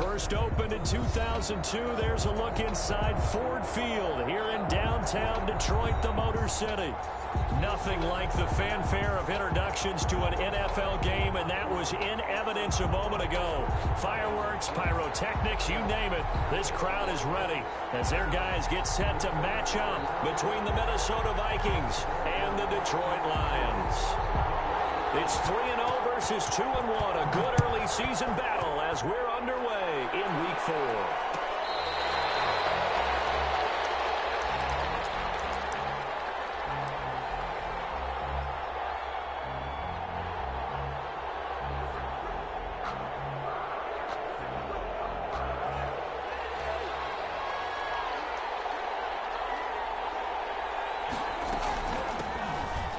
First opened in 2002. There's a look inside Ford Field here in downtown Detroit, the Motor City. Nothing like the fanfare of introductions to an NFL game, and that was in evidence a moment ago. Fireworks, pyrotechnics, you name it. This crowd is ready as their guys get set to match up between the Minnesota Vikings and the Detroit Lions. It's 3-0 versus 2-1, a good early season battle as we're underway in Week 4.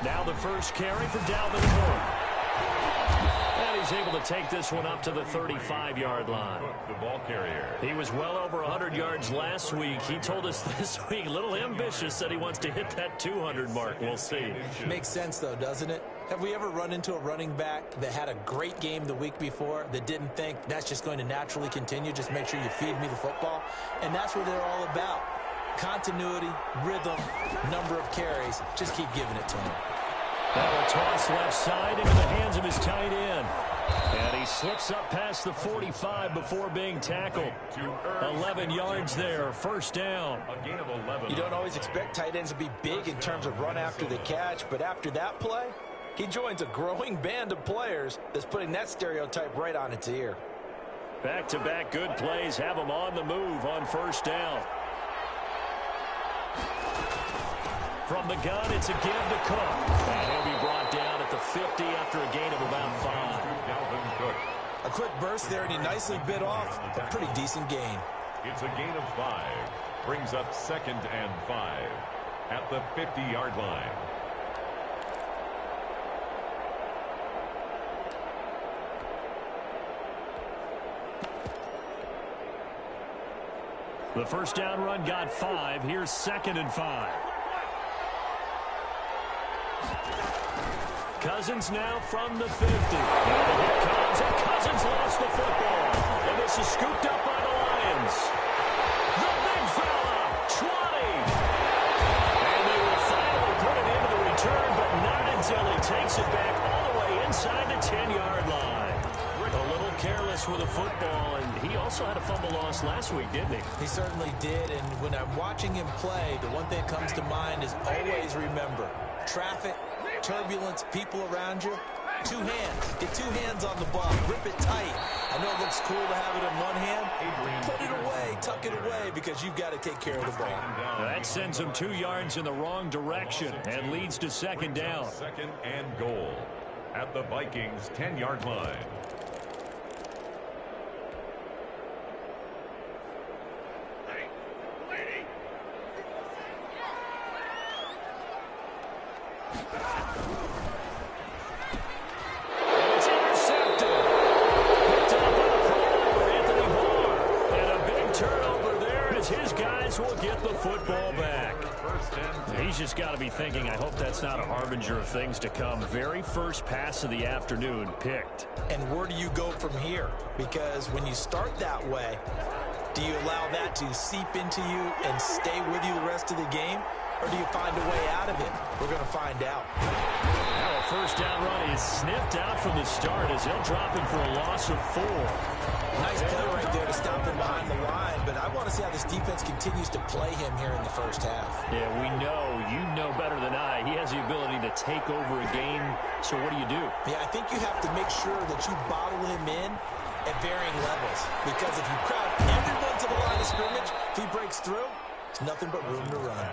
Now the first carry for Dalvin Cook. And he's able to take this one up to the 35-yard line. The ball carrier. He was well over 100 yards last week. He told us this week, a little ambitious, that he wants to hit that 200 mark. We'll see. Makes sense, though, doesn't it? Have we ever run into a running back that had a great game the week before that didn't think that's just going to naturally continue? Just make sure you feed me the football. And that's what they're all about. Continuity, rhythm, number of carries. Just keep giving it to him. Now a toss left side into the hands of his tight end. And he slips up past the 45 before being tackled. 11 yards there, first down. A gain of 11. You don't always expect tight ends to be big in terms of run after the catch, but after that play, he joins a growing band of players that's putting that stereotype right on its ear. Back-to-back good plays have him on the move on first down. From the gun, it's a give to Cook. And he'll be brought down at the 50 after a gain of about 5. A quick burst there, and he nicely bit off a pretty decent gain. It's a gain of 5. Brings up 2nd and 5 at the 50-yard line. The first down run got 5. Here's 2nd and 5. Cousins now from the 50. And here comes, and Cousins lost the football. And this is scooped up by the Lions. The big fella, 20. And they will finally put it into the return, but not until he takes it back all the way inside the 10-yard line. A little careless with a football, and he also had a fumble loss last week, didn't he? He certainly did, and when I'm watching him play, the one thing that comes to mind is always remember, traffic, turbulence, people around you, 2 hands. Get 2 hands on the ball. Grip it tight. I know it looks cool to have it in one hand. Put it away. Tuck it away because you've got to take care of the ball. That sends him 2 yards in the wrong direction and leads to 2nd down. 2nd and goal at the Vikings' 10-yard line. Will get the football back. He's just got to be thinking, I hope that's not a harbinger of things to come. Very first pass of the afternoon picked. And where do you go from here? Because when you start that way, do you allow that to seep into you and stay with you the rest of the game? Or do you find a way out of it? We're going to find out. Now a first down run is sniffed out from the start as they'll drop him for a loss of 4. Nice play right there to stop him behind the line, but I want to see how this defense continues to play him here in the first half. Yeah, we know. You know better than I. He has the ability to take over a game, so what do you do? Yeah, I think you have to make sure that you bottle him in at varying levels, because if you crowd everyone to the line of scrimmage, if he breaks through, it's nothing but room to run.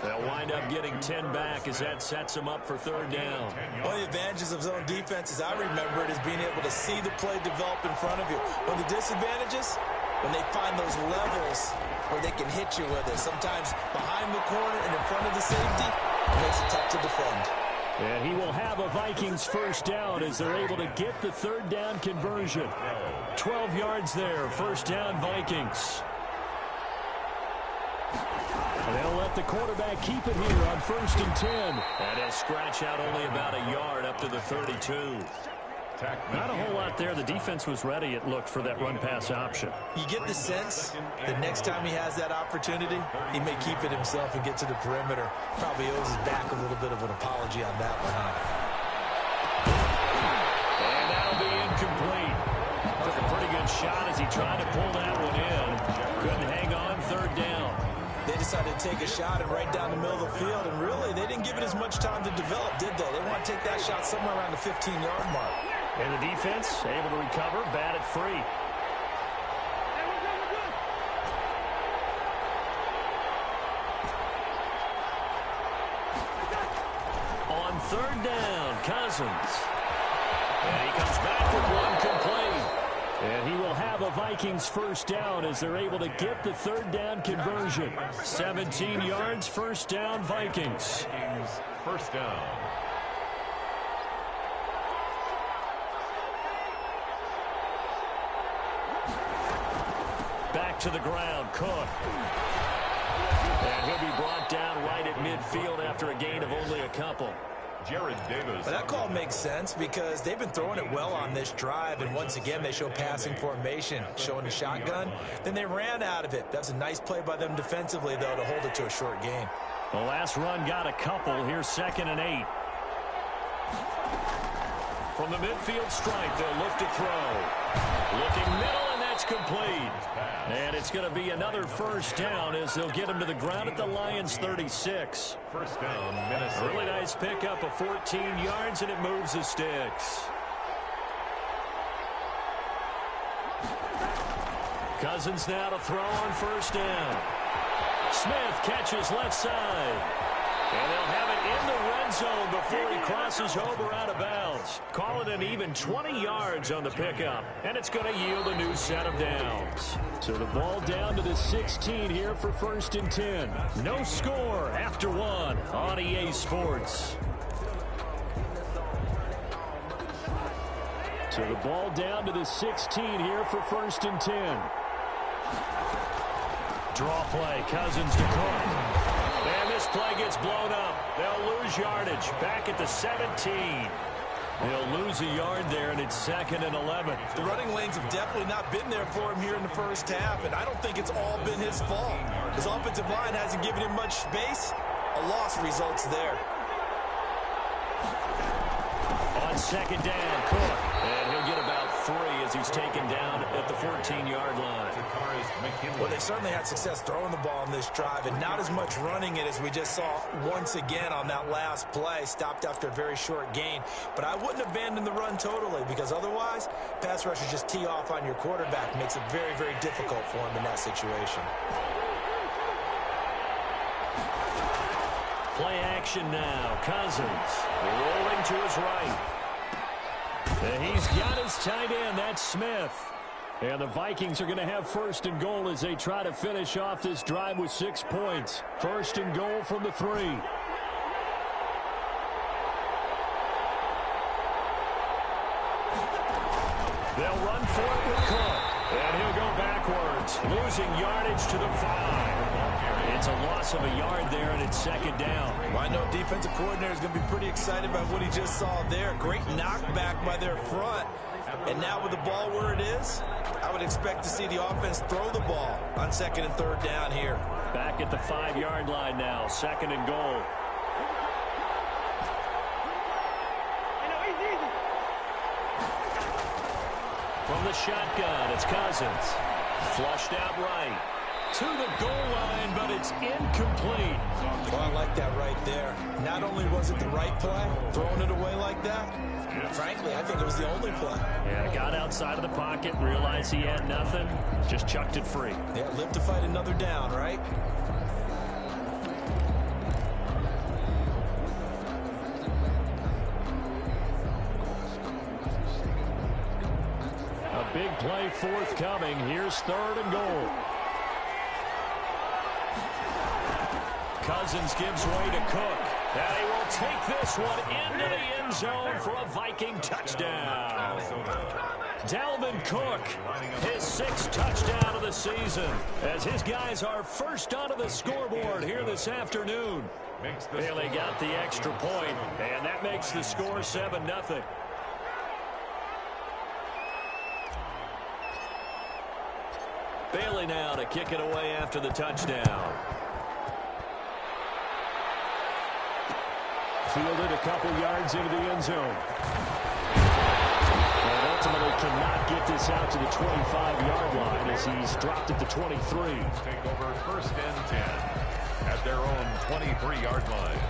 They'll wind up getting 10 back as that sets him up for 3rd down. One of the advantages of zone defense, as I remember it, is being able to see the play develop in front of you. One of the disadvantages, when they find those levels where they can hit you with it, sometimes behind the corner and in front of the safety, it makes it tough to defend. And he will have a Vikings first down as they're able to get the 3rd down conversion. 12 yards there, first down Vikings. They'll let the quarterback keep it here on 1st and 10. And he'll scratch out only about a yard up to the 32. Not a whole lot there. The defense was ready, it looked, for that run-pass option. You get the sense the next time he has that opportunity, he may keep it himself and get to the perimeter. Probably owes his back a little bit of an apology on that one, huh? And that'll be incomplete. Took a pretty good shot as he tried to pull that one in. Couldn't hang on, third down. They decided to take a shot and right down the middle of the field, and really, they didn't give it as much time to develop, did they? They want to take that shot somewhere around the 15-yard mark. And the defense able to recover, bat it free. On third down, Cousins. And he comes back with one complete. And he will have a Vikings first down as they're able to get the third down conversion. 17 yards, first down, Vikings. First down. Back to the ground, Cook. And he'll be brought down right at midfield after a gain of only a couple. Jared Davis. Well, that call makes sense because they've been throwing it well on this drive, and once again they show passing formation, showing the shotgun. Then they ran out of it. That's a nice play by them defensively, though, to hold it to a short gain. The last run got a couple. Here's 2nd and 8. From the midfield stripe, they'll look to throw. Looking middle, and that's complete. And it's going to be another first down as they'll get him to the ground at the Lions' 36. First down, Minnesota. Really nice pickup of 14 yards, and it moves the sticks. Cousins now to throw on first down. Smith catches left side. And they'll have it in the red zone before he crosses over out of bounds. Call it an even 20 yards on the pickup. And it's going to yield a new set of downs. So the ball down to the 16 here for 1st and 10. No score after 1 on EA Sports. So the ball down to the 16 here for 1st and 10. Draw play, Cousins to Cook. And this play gets blown up. They'll lose yardage back at the 17. They'll lose a yard there, and it's 2nd and 11. The running lanes have definitely not been there for him here in the first half, and I don't think it's all been his fault. His offensive line hasn't given him much space. A loss results there. On 2nd down, Cook. And he'll get about 3 as he's taken down at the 14-yard line. Well, they certainly had success throwing the ball on this drive, and not as much running it as we just saw once again on that last play. Stopped after a very short gain. But I wouldn't abandon the run totally, because otherwise, pass rushers just tee off on your quarterback. Makes it very, very difficult for him in that situation. Play action now. Cousins rolling to his right. And he's got his tight end. That's Smith. And the Vikings are going to have 1st and goal as they try to finish off this drive with 6 points. 1st and goal from the 3. They'll run for it with Cook. And he'll go backwards, losing yardage to the 5. It's a loss of a yard there, and it's 2nd down. Well, I know defensive coordinator is going to be pretty excited about what he just saw there. Great knockback by their front. And now with the ball where it is, I would expect to see the offense throw the ball on 2nd and 3rd down here. Back at the 5-yard line now, 2nd and goal. From the shotgun, it's Cousins. Flushed out right. To the goal line, but it's incomplete. Well, I like that right there. Not only was it the right play, throwing it away like that, frankly, I think it was the only play. Yeah, got outside of the pocket, realized he had nothing, just chucked it free. Yeah, live to fight another down, right? A big play forthcoming. Here's 3rd and goal. Cousins gives way to Cook. And he will take this one into the end zone for a Viking touchdown. Dalvin Cook, his 6th touchdown of the season, as his guys are first onto the scoreboard here this afternoon. Bailey got the extra point, and that makes the score 7-0. Bailey now to kick it away after the touchdown. Fielded a couple yards into the end zone. And ultimately cannot get this out to the 25-yard line as he's dropped at the 23. Take over first and 10 at their own 23-yard line.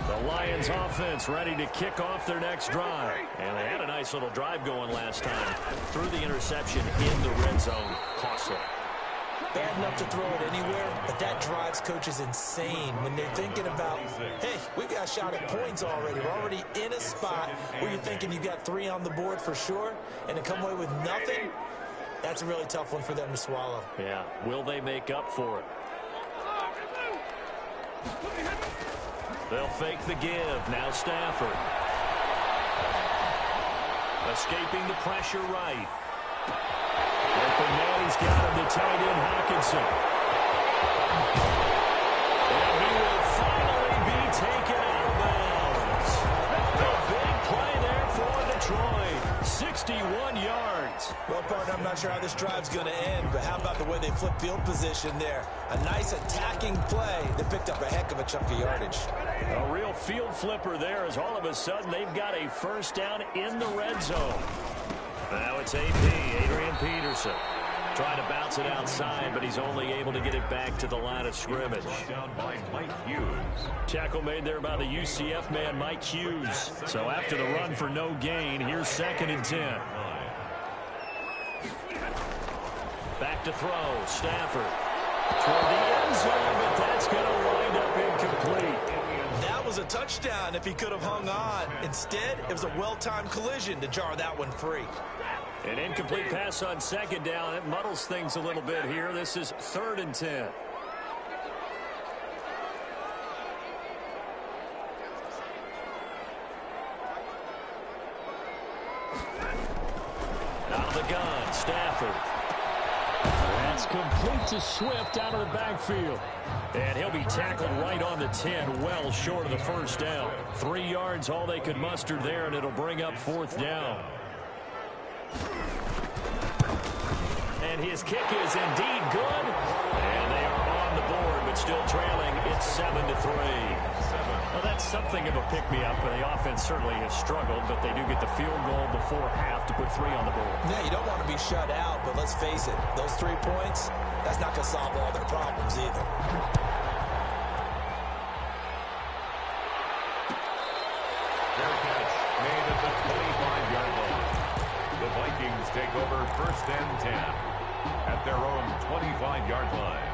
The Lions offense ready to kick off their next drive. And they had a nice little drive going last time. Threw the interception in the red zone. Costly. Bad enough to throw it anywhere, but that drives coaches insane when they're thinking about, hey, we've got a shot at points already. We're already in a spot where you're thinking you got 3 on the board for sure, and to come away with nothing, that's a really tough one for them to swallow. Yeah, will they make up for it? They'll fake the give. Now Stafford. Escaping the pressure right. Open man, he's got him, the tight end, Hawkinson. And he will finally be taken out of bounds. A big play there for Detroit. 61 yards. Well, partner, I'm not sure how this drive's going to end, but how about the way they flip field position there? A nice attacking play that picked up a heck of a chunk of yardage. A real field flipper there as all of a sudden they've got a first down in the red zone. Now it's AP, Adrian Peterson. Trying to bounce it outside, but he's only able to get it back to the line of scrimmage. Down by Mike Hughes. Tackle made there by the UCF man, Mike Hughes. So after the run for no gain, here's 2nd and 10. Back to throw, Stafford. Toward the end zone, but that's going to wind up incomplete. That was a touchdown if he could have hung on. Instead, it was a well-timed collision to jar that one free. An incomplete pass on 2nd down. It muddles things a little bit here. This is 3rd and 10. Out of the gun, Stafford. That's complete to Swift out of the backfield. And he'll be tackled right on the 10, well short of the first down. 3 yards, all they could muster there, and it'll bring up 4th down. And his kick is indeed good. And they are on the board, but still trailing. It's 7-3. Well, that's something of a pick-me-up, but the offense certainly has struggled, but they do get the field goal before half to put 3 on the board. Yeah, you don't want to be shut out, but let's face it, those 3 points, that's not going to solve all their problems either. Fair catch made at the 25-yard line. The Vikings take over first and 10 at their own 25-yard line.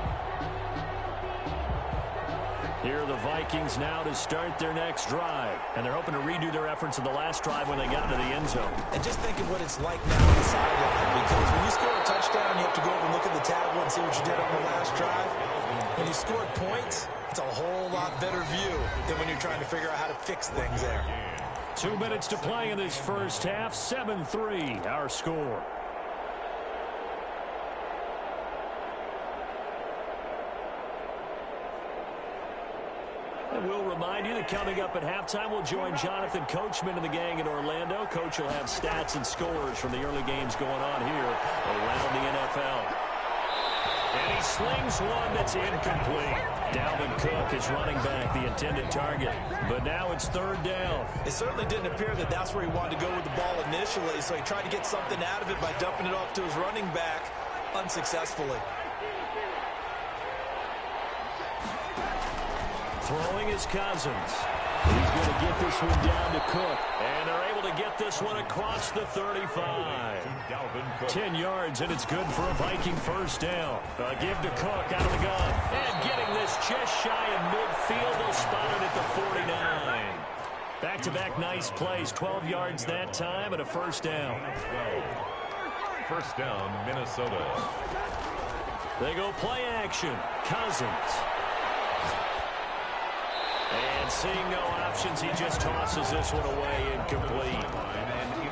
Here are the Vikings now to start their next drive. And they're hoping to redo their efforts in the last drive when they got into the end zone. And just thinking what it's like now on the sideline, because when you score a touchdown, you have to go over and look at the tablet and see what you did on the last drive. When you scored points, it's a whole lot better view than when you're trying to figure out how to fix things there. 2 minutes to play in this first half. 7-3, our score. And we'll remind you that coming up at halftime, we'll join Jonathan Coachman and the gang in Orlando. Coach will have stats and scores from the early games going on here around the NFL. And he slings one that's incomplete. Dalvin Cook is running back, the intended target. But now it's 3rd down. It certainly didn't appear that that's where he wanted to go with the ball initially, so he tried to get something out of it by dumping it off to his running back unsuccessfully. Throwing is Cousins. He's going to get this one down to Cook. And they're able to get this one across the 35. 10 yards, and it's good for a Viking first down. A give to Cook out of the gun. And getting this just shy of midfield. They'll spot it at the 49. Back-to-back nice plays. 12 yards that time and a first down. First down, Minnesota. They go play action. Cousins. And seeing no options, he just tosses this one away incomplete.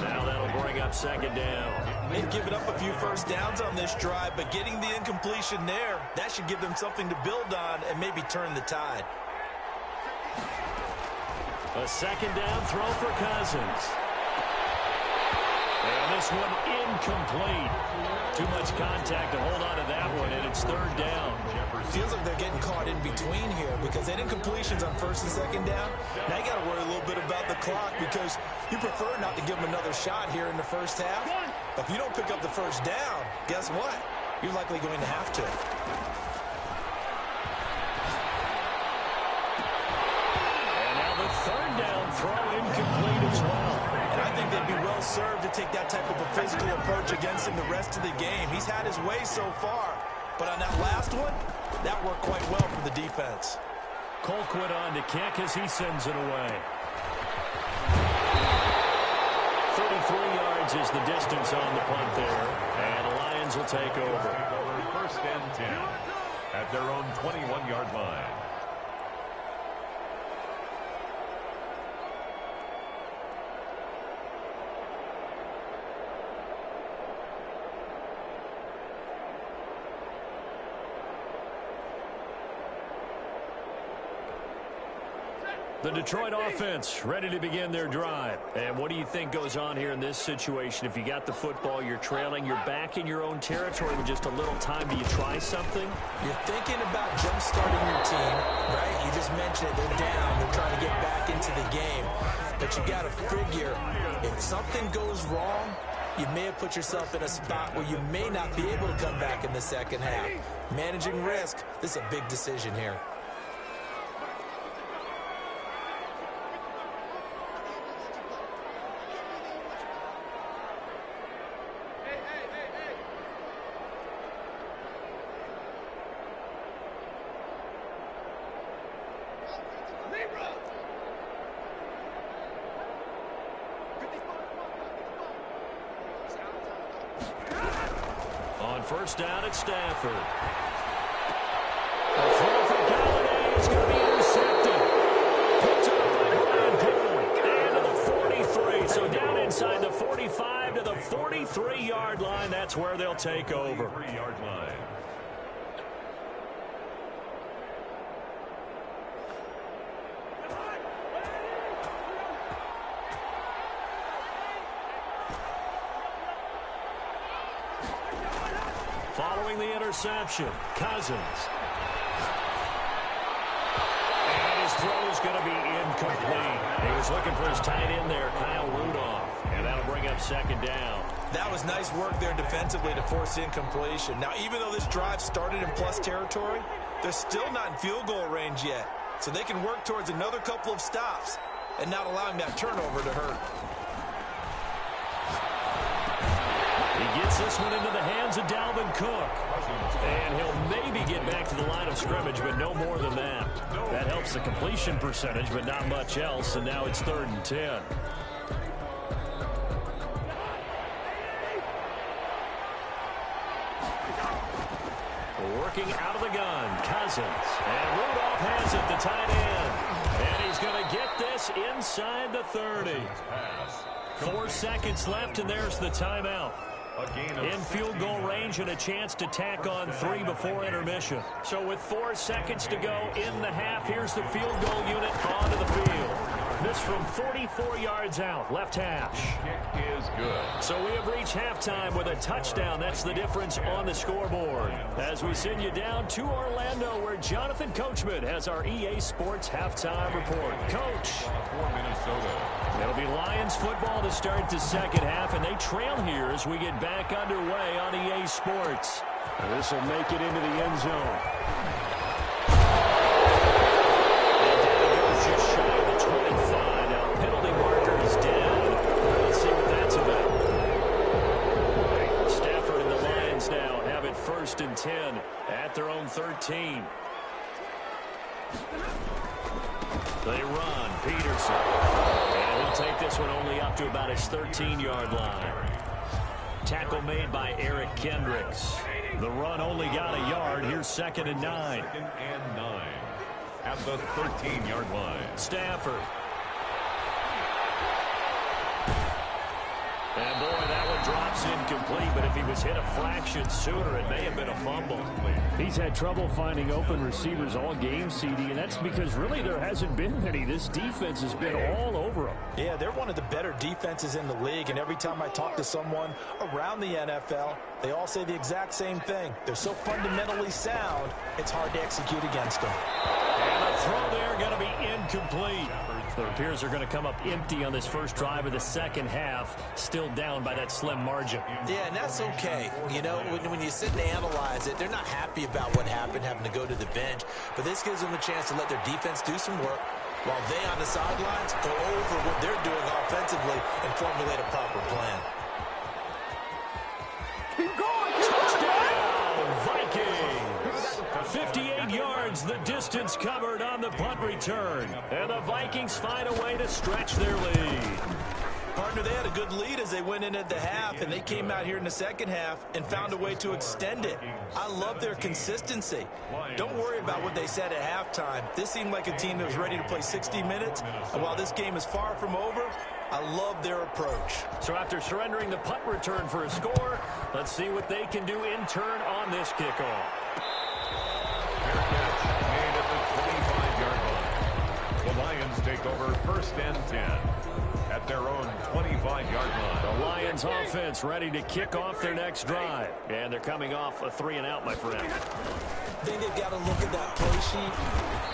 Now that'll bring up 2nd down. They've given up a few first downs on this drive, but getting the incompletion there, that should give them something to build on and maybe turn the tide. A 2nd down throw for Cousins. And this one incomplete. Too much contact to hold on to that one, and it's third down. Feels like they're getting caught in between here because they did incompletions on first and second down. Now you got to worry a little bit about the clock because you prefer not to give them another shot here in the first half. But if you don't pick up the first down, guess what? You're likely going to have to. And now the third down throw incomplete as well. And I think they'd be well served to take that type of a physical approach against him the rest of the game. He's had his way so far. But on that last one, that worked quite well for the defense. Colquitt on to kick as he sends it away. 33 yards is the distance on the punt there. And the Lions will take over. First and 10 at their own 21-yard line. The Detroit offense ready to begin their drive. And what do you think goes on here in this situation? If you got the football, you're trailing, you're back in your own territory with just a little time. Do you try something? You're thinking about jump-starting your team, right? You just mentioned it. They're down. They're trying to get back into the game. But you got to figure, if something goes wrong, you may have put yourself in a spot where you may not be able to come back in the second half. Managing risk, this is a big decision here. First down at Stafford. The throw for Galladay is going to be intercepted. Picked up by Brian Poole. And to the 43. So down inside the 45 to the 43-yard line. That's where they'll take over. 43-yard line. Following the interception, Cousins. And his throw is going to be incomplete. He was looking for his tight end there, Kyle Rudolph. And that'll bring up second down. That was nice work there defensively to force incompletion. Now, even though this drive started in plus territory, they're still not in field goal range yet. So they can work towards another couple of stops and not allowing that turnover to hurt. He gets this one into the hands of Dalvin Cook. And he'll maybe get back to the line of scrimmage, but no more than that. That helps the completion percentage, but not much else. And now it's 3rd and 10. Working out of the gun, Cousins. And Rudolph has it, the tight end. And he's going to get this inside the 30. 4 seconds left, and there's the timeout. In field goal range and a chance to tack on 3 before intermission. So with 4 seconds to go in the half, here's the field goal unit onto the field. This from 44 yards out, left hash. Kick is good. So we have reached halftime with a touchdown. That's the difference on the scoreboard. As we send you down to Orlando, where Jonathan Coachman has our EA Sports halftime report. Coach. For Minnesota. It'll be Lions football to start the second half, and they trail here as we get back underway on EA Sports. This will make it into the end zone. Just shy of the 25. Now, penalty marker is down. Let's see what that's about. Stafford and the Lions now have it 1st and 10 at their own 13. They run. Peterson. And he'll take this one only up to about his 13-yard line. Tackle made by Eric Kendricks. The run only got a yard. Here's 2nd and 9. 2nd and 9. At the 13-yard line. Stafford. And boy, that one drops incomplete, but if he was hit a fraction sooner, it may have been a fumble. He's had trouble finding open receivers all game, CD, and that's because really there hasn't been any. This defense has been all over him. Yeah, they're one of the better defenses in the league, and every time I talk to someone around the NFL, they all say the exact same thing. They're so fundamentally sound, it's hard to execute against them. And the throw there going to be incomplete. It appears they're going to come up empty on this first drive of the second half, still down by that slim margin. Yeah, and that's okay. You know, when you sit and analyze it, they're not happy about what happened, having to go to the bench. But this gives them a chance to let their defense do some work while they on the sidelines go over what they're doing offensively and formulate a proper plan. Keep going. Touchdown, Vikings. 58 yards, the distance covered on the punt return. And the Vikings find a way to stretch their lead. Partner, they had a good lead as they went in at the half, and they came out here in the second half and found a way to extend it. I love their consistency. Don't worry about what they said at halftime. This seemed like a team that was ready to play 60 minutes, and while this game is far from over, I love their approach. So after surrendering the punt return for a score, let's see what they can do in turn on this kickoff. Fair catch made at the 25-yard line. The Lions take over 1st and 10 at their own 25-yard line. The Lions offense ready to kick off their next drive. And they're coming off a 3-and-out, my friend. I think they've got to look at that play sheet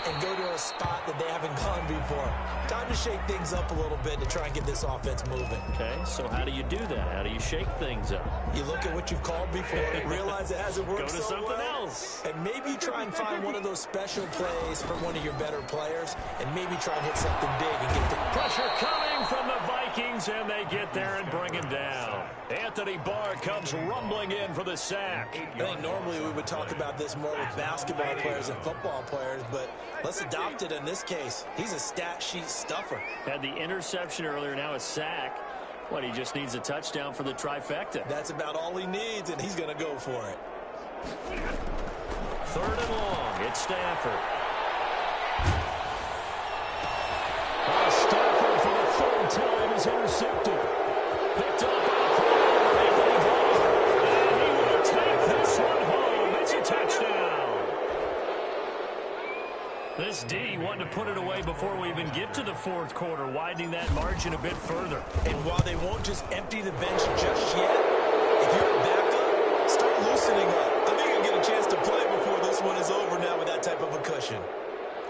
and go to a spot that they haven't gone before. Time to shake things up a little bit to try and get this offense moving. Okay, so how do you do that? How do you shake things up? You look at what you've called before, realize it hasn't worked Go to so something well, else. and maybe try and find one of those special plays from one of your better players, and maybe try and hit something big and get the pressure coming from the Vikings, and they get there and bring him down. Anthony Barr comes rumbling in for the sack. I think normally we would talk about this more with basketball players and football players, but let's adopt it in this case. He's a stat sheet stuffer. Had the interception earlier, now a sack. What, he just needs a touchdown for the trifecta. That's about all he needs, and he's going to go for it. 3rd and long. It's Stafford. Stafford for the 3rd time is intercepted. Picked up by the corner, Anthony Barr. And he will take this one home. It's a touchdown. This D wanting to put it away before we even get to the 4th quarter, widening that margin a bit further. And while they won't just empty the bench just yet, if you're a backup, start loosening up. I think you'll get a chance to play before this one is over now with that type of a cushion.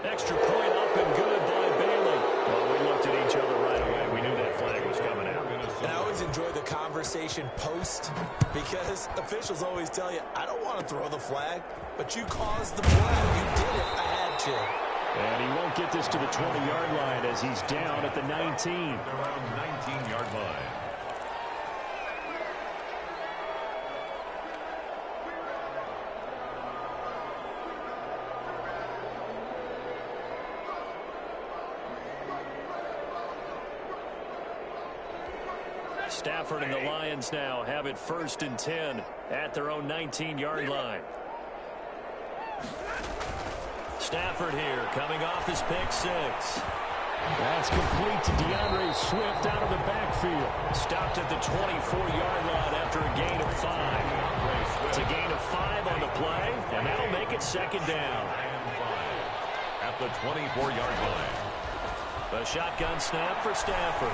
Extra point up and good by Bailey. Well, we looked at each other right away. We knew that flag was coming out. And I always enjoy the conversation post because officials always tell you, I don't want to throw the flag, but you caused the play. You did it. I had to. And he won't get this to the 20-yard line as he's down at the 19. Around 19-yard line. Stafford and the Lions now have it 1st and 10 at their own 19-yard line. Stafford here coming off his pick 6. That's complete to DeAndre Swift out of the backfield. Stopped at the 24-yard line after a gain of 5. It's a gain of 5 on the play, and that'll make it 2nd down. At the 24-yard line. The shotgun snap for Stafford.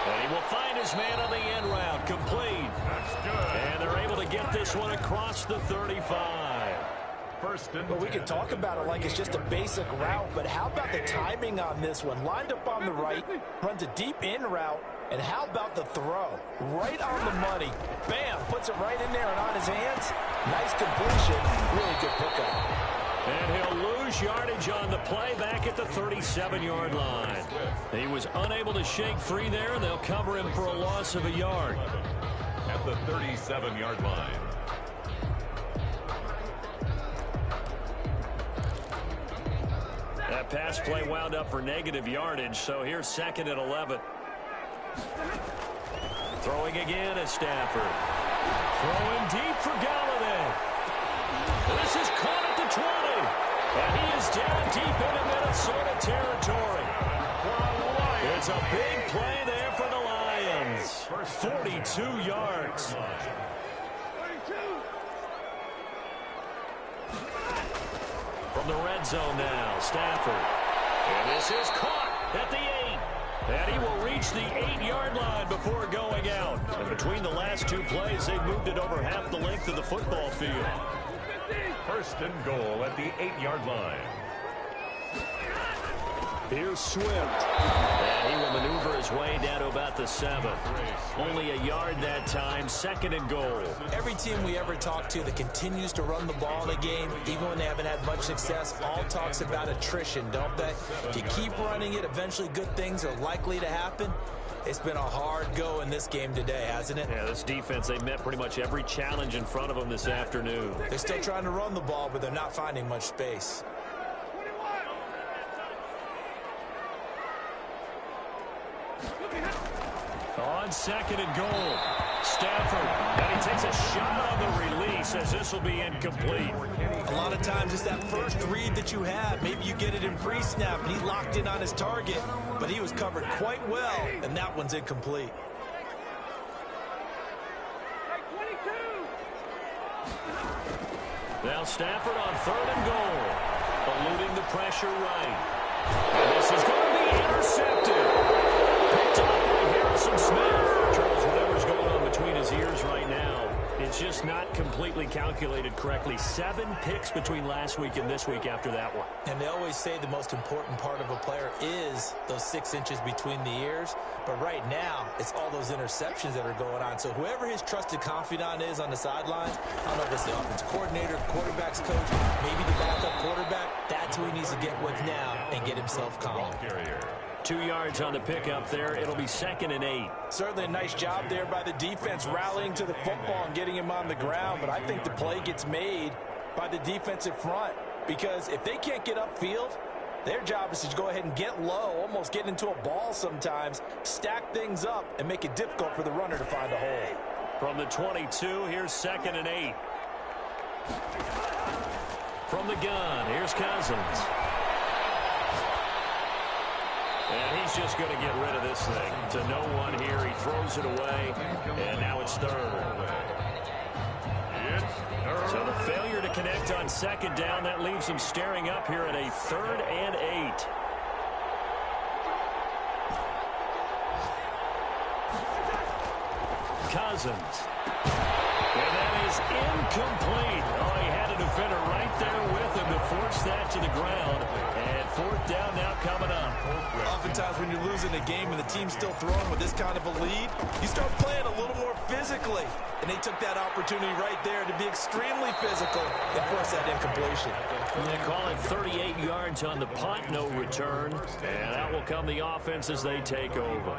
And he will find his man on the end route. Complete. That's good. And they're able to get this one across the 35. 1st and 10. But we can talk about it like it's just a basic route, but how about the timing on this one? Lined up on the right, runs a deep in route, and how about the throw? Right on the money. Bam, puts it right in there and on his hands. Nice completion. Really good pickup. And he'll lose yardage on the play back at the 37-yard line. He was unable to shake free there, and they'll cover him for a loss of a yard. At the 37-yard line. That pass play wound up for negative yardage, so here's 2nd and 11. Throwing again is Stafford. Throwing deep for Galladay. This is caught at the 20. And he is down deep into Minnesota territory. It's a big play there for the Lions. 42 yards. From the red zone now, Stafford. And this is caught at the 8. And he will reach the 8-yard line before going out. And between the last two plays, they've moved it over half the length of the football field. First and goal at the 8-yard line. Here's Swift. And he will maneuver his way down to about the 7. Only a yard that time, second and goal. Every team we ever talk to that continues to run the ball in a game, even when they haven't had much success, all talks about attrition, don't they? If you keep running it, eventually good things are likely to happen. It's been a hard go in this game today, hasn't it? Yeah, this defense, they met pretty much every challenge in front of them this afternoon. They're still trying to run the ball, but they're not finding much space. On second and goal, Stafford, and he takes a shot on the release as this will be incomplete. A lot of times it's that first read that you have. Maybe you get it in pre-snap, and he locked in on his target, but he was covered quite well, and that one's incomplete. Now Stafford on third and goal, eluding the pressure right. And this is going to be intercepted. Picked up by Harrison Smith. Charles, whatever's going on between his ears right now, it's just not completely calculated correctly. 7 picks between last week and this week after that one. And they always say the most important part of a player is those 6 inches between the ears. But right now, it's all those interceptions that are going on. So whoever his trusted confidant is on the sidelines, I don't know if it's the offense coordinator, quarterback's coach, maybe the backup quarterback, that's who he needs to get with now and get himself calm. 2 yards on the pickup there. It'll be second and 8. Certainly a nice job there by the defense rallying to the football and getting him on the ground. But I think the play gets made by the defensive front because if they can't get upfield, their job is to go ahead and get low, almost get into a ball sometimes, stack things up, and make it difficult for the runner to find a hole. From the 22, here's second and 8. From the gun, here's Cousins. And he's just going to get rid of this thing. To no one here. He throws it away. And now it's third. So the failure to connect on second down, that leaves him staring up here at a third and 8. Cousins. And that is incomplete. Oh, he had a defender right there with him to force that to the ground. And fourth down now coming up. Oftentimes when you're losing a game and the team's still throwing with this kind of a lead, you start playing a little more physically. And they took that opportunity right there to be extremely physical and force that incompletion. They call it 38 yards on the punt, no return. And out will come the offense as they take over.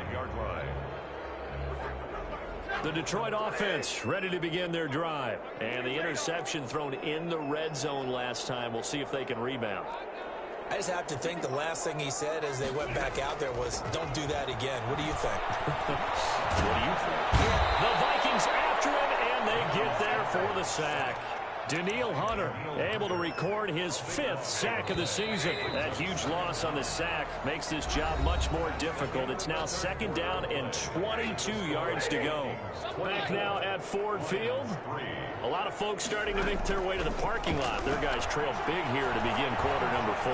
The Detroit offense ready to begin their drive. And the interception thrown in the red zone last time. We'll see if they can rebound. I just have to think the last thing he said as they went back out there was, don't do that again. What do you think? What do you think? Yeah. The Vikings after him, and they get there for the sack. Danielle Hunter able to record his 5th sack of the season. That huge loss on the sack makes this job much more difficult. It's now second down and 22 yards to go. Back now at Ford Field. A lot of folks starting to make their way to the parking lot. Their guys trail big here to begin quarter number 4.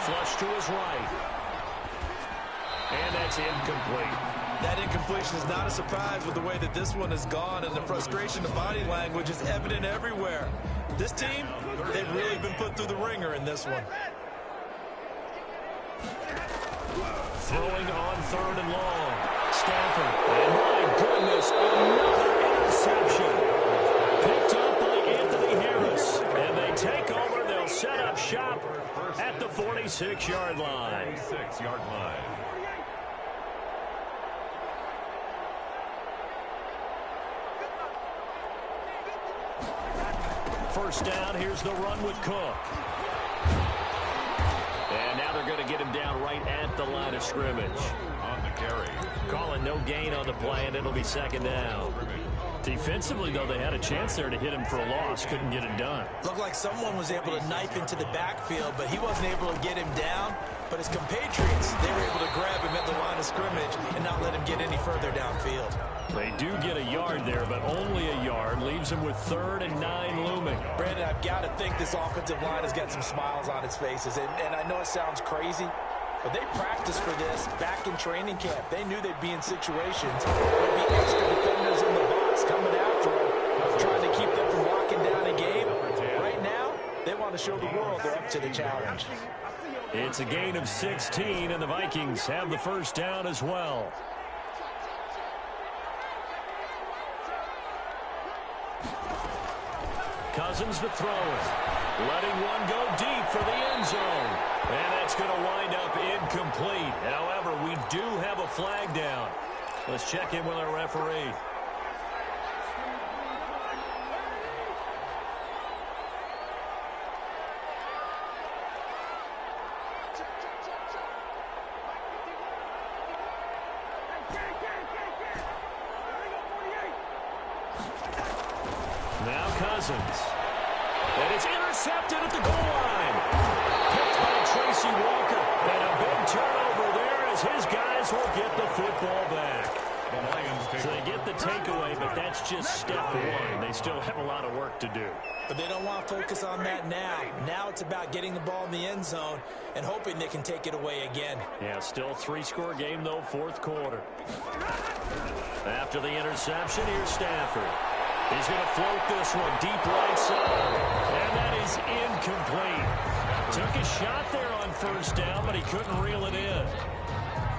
Flush to his right. And that's incomplete. That incompletion is not a surprise with the way that this one has gone, and the frustration of body language is evident everywhere. This team, they've really been put through the ringer in this one. Throwing on third and long. Stafford. And my goodness, another interception. Picked up by Anthony Harris. And they take over. They'll set up shop at the 46-yard line. 46-yard line. First down, here's the run with Cook. And now they're going to get him down right at the line of scrimmage. carry. Calling no gain on the play, and it'll be second down. Defensively, though, they had a chance there to hit him for a loss. Couldn't get it done. Looked like someone was able to knife into the backfield, but he wasn't able to get him down. But his compatriots, they were able to grab him at the line of scrimmage and not let him get any further downfield. They do get a yard there, but only a yard. Leaves him with 3rd and 9 looming. Brandon, I've got to think this offensive line has got some smiles on its faces. And I know it sounds crazy, but they practiced for this back in training camp. They knew they'd be in situations where there'd be extra defenders in the box coming after them, trying to keep them from locking down a game. Right now, they want to show the world they're up to the challenge. It's a gain of 16, and the Vikings have the first down as well. Cousins to throw it. Letting one go deep for the end zone. And that's going to wind up incomplete. However, we do have a flag down. Let's check in with our referee. Now Cousins. And it's intercepted at the goal line. Picked by Tracy Walker. And a big turnover there as his guys will get the football back. So they get the takeaway, but that's just step one. They still have a lot of work to do. But they don't want to focus on that now. Now it's about getting the ball in the end zone and hoping they can take it away again. Yeah, still 3-score game, though, 4th quarter. After the interception, here's Stafford. He's going to float this one deep right side. And that is incomplete. Took a shot there on 1st down, but he couldn't reel it in.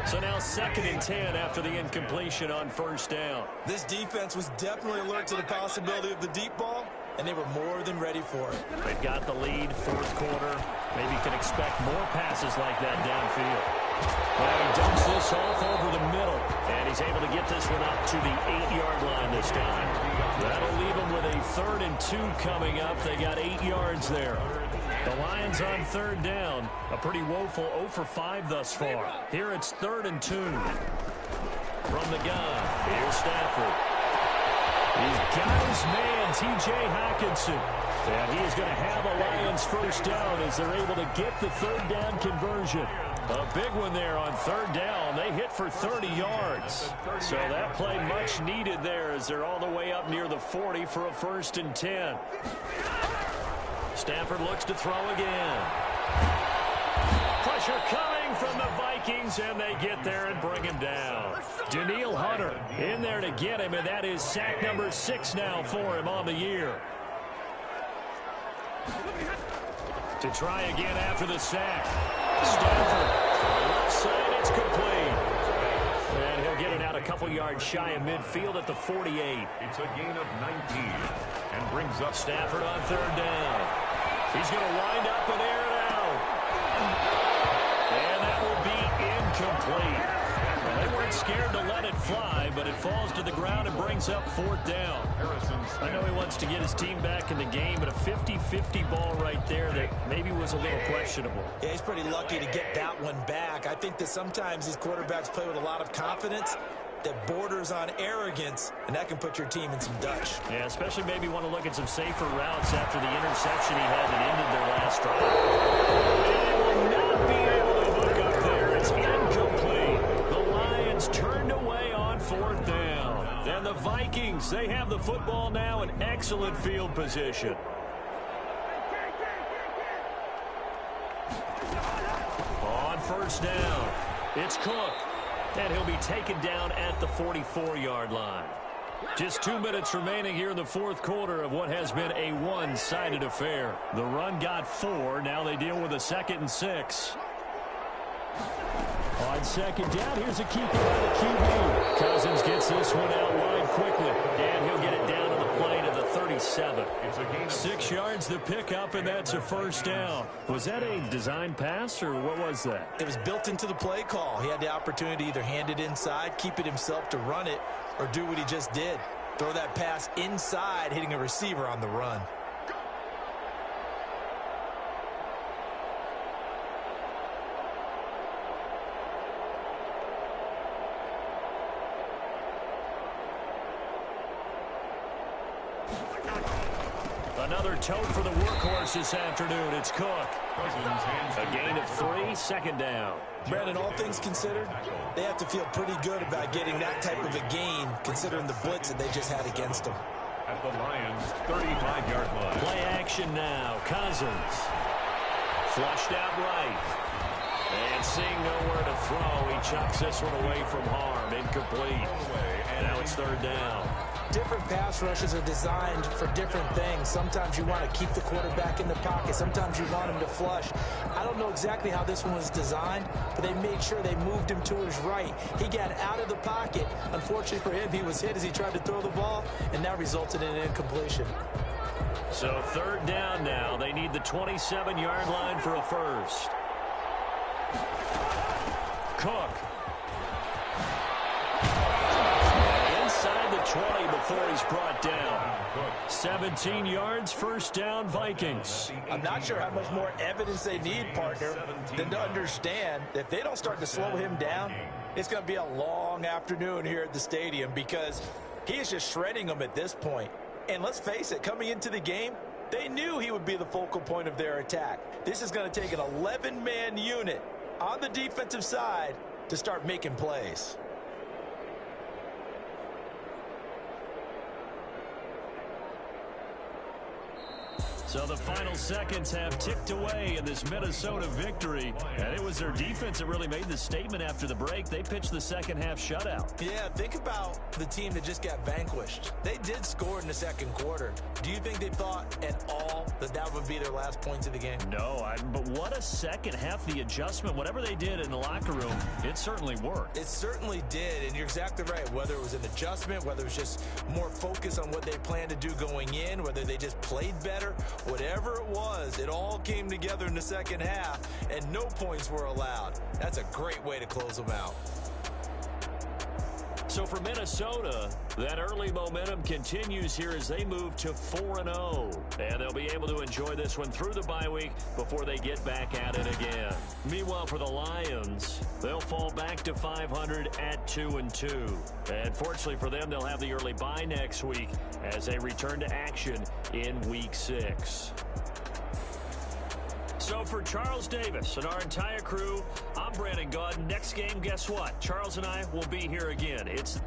So now 2nd and 10 after the incompletion on 1st down. This defense was definitely alert to the possibility of the deep ball, and they were more than ready for it. They've got the lead, 4th quarter. Maybe you can expect more passes like that downfield. Well, he dumps this off over the middle, and he's able to get this one up to the 8-yard line this time. That'll leave him with a 3rd and 2 coming up. They got 8 yards there. The Lions on 3rd down. A pretty woeful 0 for 5 thus far. Here it's 3rd and 2. From the gun, here's Stafford. He's got his man, T.J. Hockenson. And he's going to have a Lions first down as they're able to get the 3rd down conversion. A big one there on 3rd down. They hit for 30 yards. So that play much needed there as they're all the way up near the 40 for a 1st and 10. Stafford looks to throw again. Pressure coming from the Vikings, and they get there and bring him down. Danielle Hunter in there to get him, and that is sack number 6 now for him on the year. To try again after the sack. Stafford, left side, it's complete. And he'll get it out a couple yards shy of midfield at the 48. It's a gain of 19 and brings up Stafford on 3rd down. He's going to wind up and air it out. And that will be incomplete. Well, they weren't scared to let it fly, but it falls to the ground and brings up 4th down. I know he wants to get his team back in the game, but a 50-50 ball right there that maybe was a little questionable. Yeah, he's pretty lucky to get that one back. I think that sometimes these quarterbacks play with a lot of confidence that borders on arrogance, and that can put your team in some Dutch. Yeah, especially maybe want to look at some safer routes after the interception he had that ended their last drive. And they will not be able to hook up there. It's incomplete. The Lions turned away on 4th down. And the Vikings, they have the football now in excellent field position. On 1st down, it's Cook. And he'll be taken down at the 44-yard line. Just 2 minutes remaining here in the 4th quarter of what has been a one-sided affair. The run got 4. Now they deal with a 2nd and 6. On 2nd down, here's a keeper by the QB. Cousins gets this one out wide quickly. And he'll get it down to the play to the 37. 6 yards the pickup, and that's a 1st down. Was that a design pass, or what was that? It was built into the play call. He had the opportunity to either hand it inside, keep it himself to run it, or do what he just did. Throw that pass inside, hitting a receiver on the run. Another tote for the workhorse this afternoon. It's Cook. A gain of 3, second down. Brandon, all things considered, they have to feel pretty good about getting that type of a gain, considering the blitz that they just had against them. At the Lions' 35-yard line. Play action now. Cousins. Flushed out right. And seeing nowhere to throw, he chucks this one away from harm. Incomplete. And now it's third down. Different pass rushes are designed for different things. Sometimes you want to keep the quarterback in the pocket. Sometimes you want him to flush. I don't know exactly how this one was designed, but they made sure they moved him to his right. He got out of the pocket. Unfortunately for him, he was hit as he tried to throw the ball, and that resulted in an incompletion. So third down now. They need the 27-yard line for a first. Cook. Inside the 20 before he's brought down. 17 yards, first down, Vikings. I'm not sure how much more evidence they need, partner, than to understand that if they don't start to slow him down, it's going to be a long afternoon here at the stadium because he is just shredding them at this point. And let's face it, coming into the game, they knew he would be the focal point of their attack. This is going to take an 11-man unit on the defensive side to start making plays. So the final seconds have ticked away in this Minnesota victory. And it was their defense that really made the statement after the break. They pitched the second half shutout. Yeah, think about the team that just got vanquished. They did score in the second quarter. Do you think they thought at all that that would be their last points of the game? No, but what a second half. The adjustment, whatever they did in the locker room, it certainly worked. It certainly did, and you're exactly right. Whether it was an adjustment, whether it was just more focus on what they planned to do going in, whether they just played better, whatever it was, it all came together in the second half, and no points were allowed. That's a great way to close them out. So for Minnesota, that early momentum continues here as they move to 4-0. And they'll be able to enjoy this one through the bye week before they get back at it again. Meanwhile, for the Lions, they'll fall back to 500 at 2-2. And fortunately for them, they'll have the early bye next week as they return to action in Week 6. So for Charles Davis and our entire crew, I'm Brandon Gaudin. Next game, guess what? Charles and I will be here again. It's